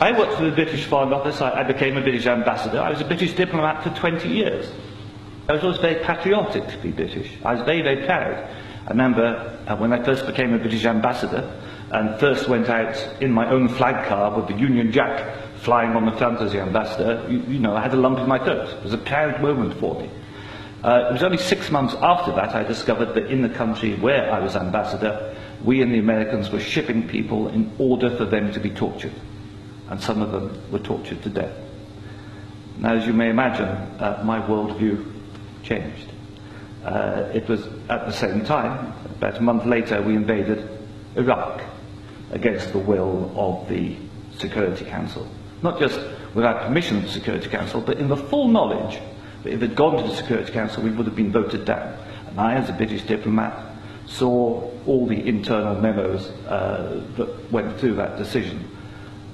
I worked for the British Foreign Office. I became a British ambassador. I was a British diplomat for 20 years. I was always very patriotic to be British. I was very, very proud. I remember when I first became a British ambassador and first went out in my own flag car with the Union Jack flying on the front as the ambassador, you know, I had a lump in my throat. It was a proud moment for me. It was only 6 months after that I discovered that in the country where I was ambassador, we and the Americans were shipping people in order for them to be tortured. And some of them were tortured to death. Now, as you may imagine, my worldview changed. It was at the same time, about a month later, we invaded Iraq against the will of the Security Council. Not just without permission of the Security Council, but in the full knowledge that if it had gone to the Security Council, we would have been voted down. And I, as a British diplomat, saw all the internal memos that went through that decision.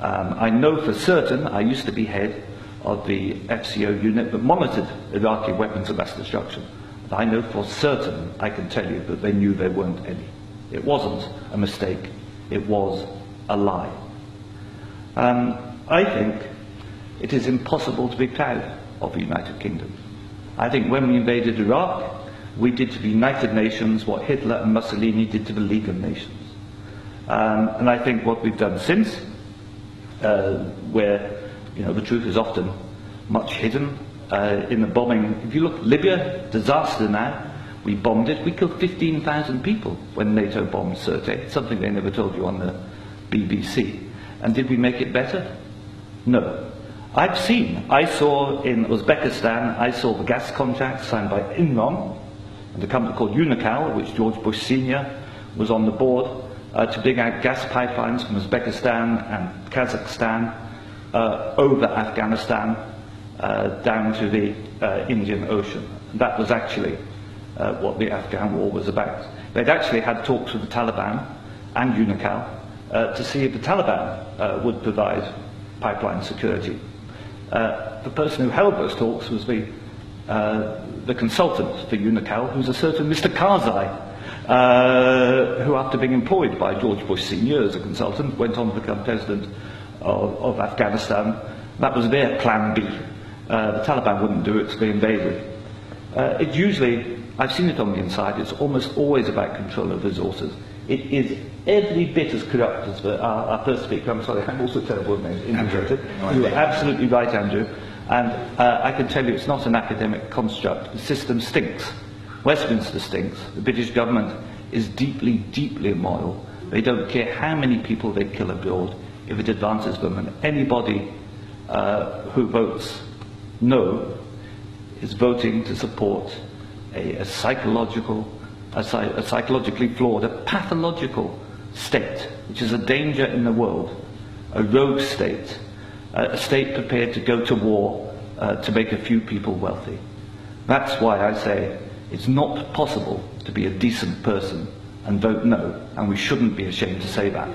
I know for certain, I used to be head of the FCO unit that monitored Iraqi weapons of mass destruction. And I know for certain, I can tell you, that they knew there weren't any. It wasn't a mistake, it was a lie. I think it is impossible to be proud of the United Kingdom. I think when we invaded Iraq, we did to the United Nations what Hitler and Mussolini did to the League of Nations. And I think what we've done since, where the truth is often much hidden in the bombing. If you look, Libya, disaster now, we bombed it. We killed 15,000 people when NATO bombed Sirte, something they never told you on the BBC. And did we make it better? No. I saw in Uzbekistan, I saw the gas contract signed by Enron and a company called Unocal, which George Bush Sr. was on the board, to dig out gas pipelines from Uzbekistan and Kazakhstan over Afghanistan down to the Indian Ocean. And that was actually what the Afghan war was about. They'd actually had talks with the Taliban and Unocal to see if the Taliban would provide pipeline security. The person who held those talks was the consultant for Unocal, who was a certain Mr. Karzai, who, after being employed by George Bush Sr. as a consultant, went on to become president of Afghanistan. That was their plan B. The Taliban wouldn't do it, so they invaded. It usually, I've seen it on the inside, it's almost always about control of resources. It is every bit as corrupt as our first speaker. I'm sorry, I'm also terrible with names. You are absolutely right, Andrew. And I can tell you it's not an academic construct. The system stinks. Westminster stinks. The British government is deeply, deeply immoral. They don't care how many people they kill abroad if it advances them. And anybody who votes no is voting to support a psychologically flawed, a pathological state, which is a danger in the world, a rogue state, a state prepared to go to war to make a few people wealthy. That's why I say it's not possible to be a decent person and vote no, and we shouldn't be ashamed to say that.